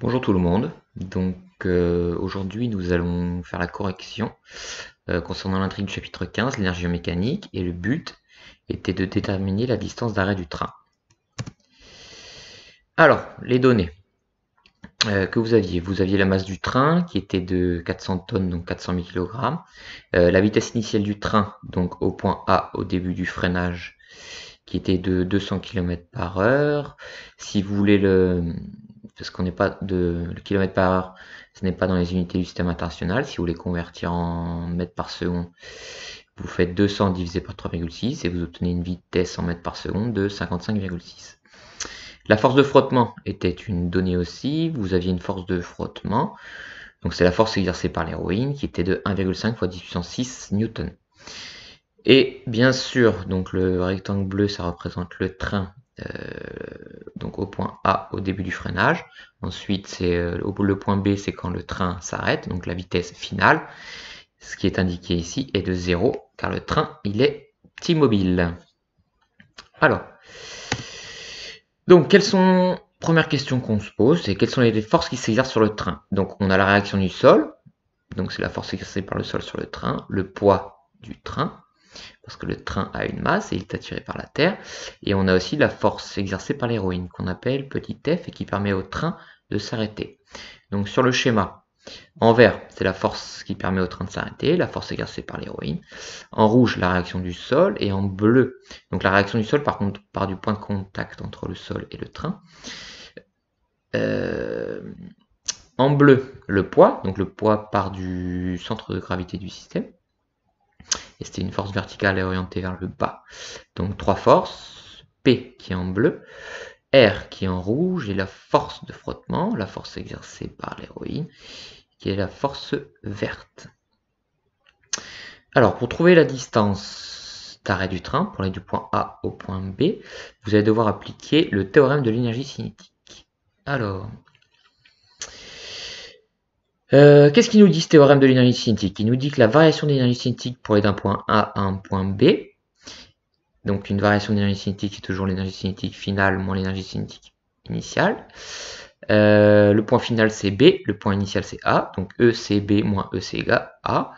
Bonjour tout le monde. Aujourd'hui nous allons faire la correction concernant l'intrigue du chapitre 15, l'énergie mécanique, et le but était de déterminer la distance d'arrêt du train. Alors, les données que vous aviez la masse du train qui était de 400 tonnes, donc 400 000 kg, la vitesse initiale du train, donc au point A au début du freinage, qui était de 200 km par heure. Si vous voulez parce qu'on n'est pas le kilomètre par heure, ce n'est pas dans les unités du système international. Si vous voulez convertir en mètres par seconde, vous faites 200 divisé par 3,6 et vous obtenez une vitesse en mètres par seconde de 55,6. La force de frottement était une donnée aussi. Vous aviez une force de frottement. Donc c'est la force exercée par l'héroïne qui était de 1,5 fois 10 puissance 6 newton. Et bien sûr, donc le rectangle bleu, ça représente le train donc au point A au début du freinage. Ensuite, le point B, c'est quand le train s'arrête, donc la vitesse finale. Ce qui est indiqué ici est de 0, car le train, il est immobile. Alors, donc première question qu'on se pose, c'est quelles sont les forces qui s'exercent sur le train. Donc on a la réaction du sol, donc c'est la force exercée par le sol sur le train, le poids du train, parce que le train a une masse et il est attiré par la Terre. Et on a aussi la force exercée par l'héroïne, qu'on appelle petit f, et qui permet au train de s'arrêter. Donc sur le schéma, en vert, c'est la force qui permet au train de s'arrêter, la force exercée par l'héroïne. En rouge, la réaction du sol, et en bleu, donc la réaction du sol, par contre, part du point de contact entre le sol et le train. En bleu, le poids, donc le poids part du centre de gravité du système. Et c'était une force verticale et orientée vers le bas. Donc trois forces, P qui est en bleu, R qui est en rouge, et la force de frottement, la force exercée par l'héroïne, qui est la force verte. Alors pour trouver la distance d'arrêt du train, pour aller du point A au point B, vous allez devoir appliquer le théorème de l'énergie cinétique. Alors, qu'est-ce qu'il nous dit ce théorème de l'énergie cinétique? Il nous dit que la variation d'énergie cinétique pour aller d'un point A à un point B, donc une variation d'énergie cinétique est toujours l'énergie cinétique finale moins l'énergie cinétique initiale. Le point final c'est B, le point initial c'est A, donc E c'est B moins E c'est A,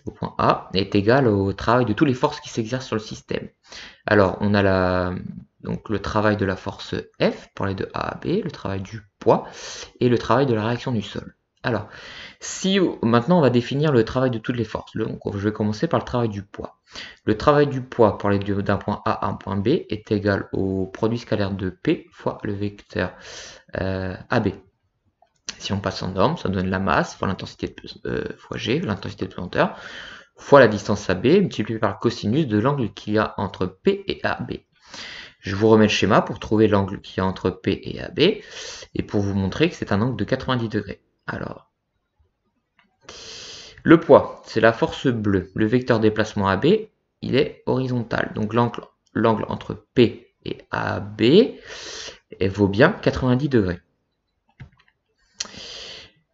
au point A, est égal au travail de toutes les forces qui s'exercent sur le système. Alors on a donc le travail de la force F pour aller de A à B, le travail du poids et le travail de la réaction du sol. Alors, maintenant on va définir le travail de toutes les forces. Donc je vais commencer par le travail du poids. Le travail du poids pour aller d'un point A à un point B est égal au produit scalaire de P fois le vecteur AB. Si on passe en norme, ça donne la masse fois l'intensité fois G, l'intensité de pesanteur, fois la distance AB multipliée par le cosinus de l'angle qu'il y a entre P et AB. Je vous remets le schéma pour trouver l'angle qu'il y a entre P et AB et pour vous montrer que c'est un angle de 90 degrés. Alors, le poids, c'est la force bleue. Le vecteur déplacement AB, il est horizontal. Donc l'angle entre P et AB vaut bien 90 degrés.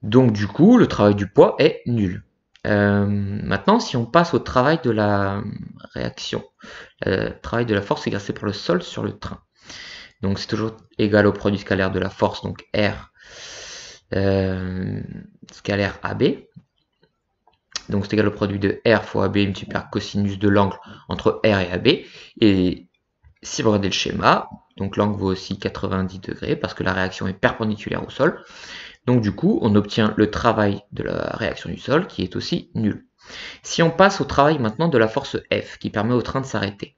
Donc du coup, le travail du poids est nul. Maintenant, si on passe au travail de la réaction, travail de la force exercée par le sol sur le train. Donc c'est toujours égal au produit scalaire de la force, donc R scalaire AB. Donc c'est égal au produit de R fois AB multiplié par cosinus de l'angle entre R et AB. Et si vous regardez le schéma, donc l'angle vaut aussi 90 degrés parce que la réaction est perpendiculaire au sol. Donc du coup, on obtient le travail de la réaction du sol qui est aussi nul. Si on passe au travail maintenant de la force F qui permet au train de s'arrêter,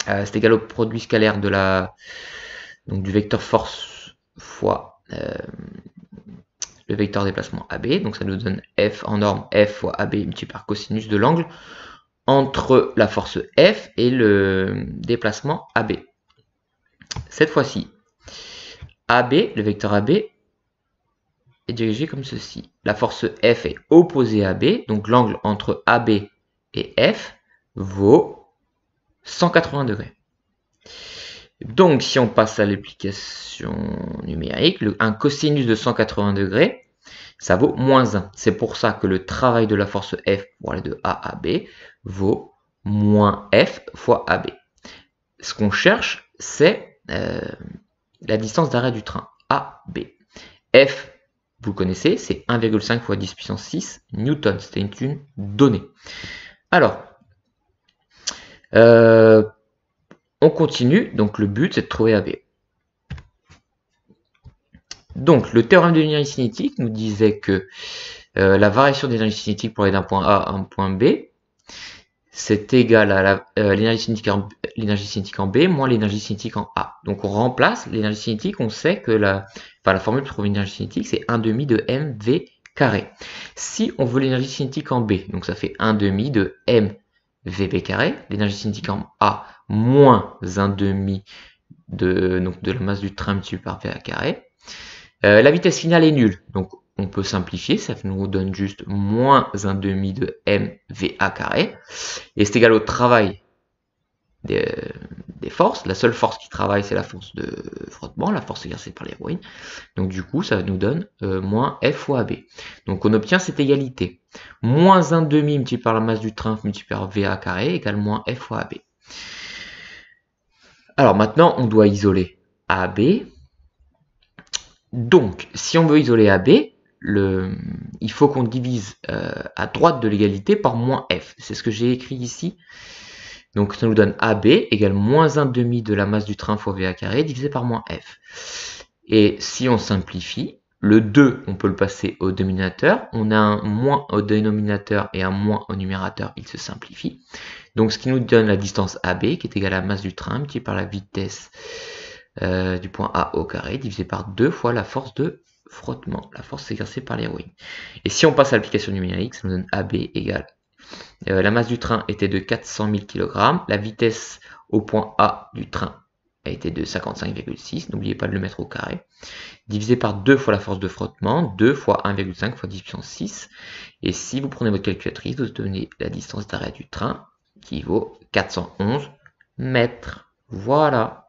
c'est égal au produit scalaire du vecteur force fois le vecteur déplacement AB. Donc ça nous donne F en norme, F fois AB multiplié par cosinus de l'angle entre la force F et le déplacement AB. Cette fois-ci, AB, le vecteur AB, est dirigé comme ceci. La force F est opposée à B, donc l'angle entre AB et F vaut 180 degrés. Donc si on passe à l'application numérique, un cosinus de 180 degrés, ça vaut moins 1. C'est pour ça que le travail de la force F pour aller de A à B vaut moins F fois AB. Ce qu'on cherche, c'est la distance d'arrêt du train, AB. F, vous le connaissez, c'est 1,5 fois 10 puissance 6 newton. C'était une donnée. Alors, on continue. Donc, le but, c'est de trouver AB. Donc, le théorème de l'énergie cinétique nous disait que la variation d'énergie cinétique pour aller d'un point A à un point B, c'est égal à l'énergie cinétique en B moins l'énergie cinétique en A. Donc on remplace l'énergie cinétique, on sait que la formule pour trouver l'énergie cinétique, c'est 1 demi de mv carré. Si on veut l'énergie cinétique en B, donc ça fait 1 demi de mvb carré, l'énergie cinétique en A moins 1 demi de la masse du train multiplié par va carré. La vitesse finale est nulle, donc on peut simplifier, ça nous donne juste moins 1 demi de mva carré, et c'est égal au travail des forces. La seule force qui travaille, c'est la force de frottement, la force exercée par l'héroïne. Donc du coup, ça nous donne moins F fois AB. Donc on obtient cette égalité. Moins 1 demi multiplié par la masse du train multiplié par VA carré égale moins F fois AB. Alors maintenant, on doit isoler AB. Donc, si on veut isoler AB, il faut qu'on divise à droite de l'égalité par moins F. C'est ce que j'ai écrit ici. Donc ça nous donne AB égale moins 1 demi de la masse du train fois VA carré divisé par moins F. Et si on simplifie, le 2, on peut le passer au dénominateur. On a un moins au dénominateur et un moins au numérateur, il se simplifie. Donc ce qui nous donne la distance AB qui est égale à la masse du train multiplié par la vitesse du point A au carré divisé par 2 fois la force de frottement, la force exercée par l'héroïne. Et si on passe à l'application numérique, ça nous donne AB égale la masse du train était de 400 000 kg, la vitesse au point A du train a été de 55,6, n'oubliez pas de le mettre au carré, divisé par 2 fois la force de frottement, 2 fois 1,5 fois 10 puissance 6, et si vous prenez votre calculatrice, vous obtenez la distance d'arrêt du train qui vaut 411 mètres. Voilà.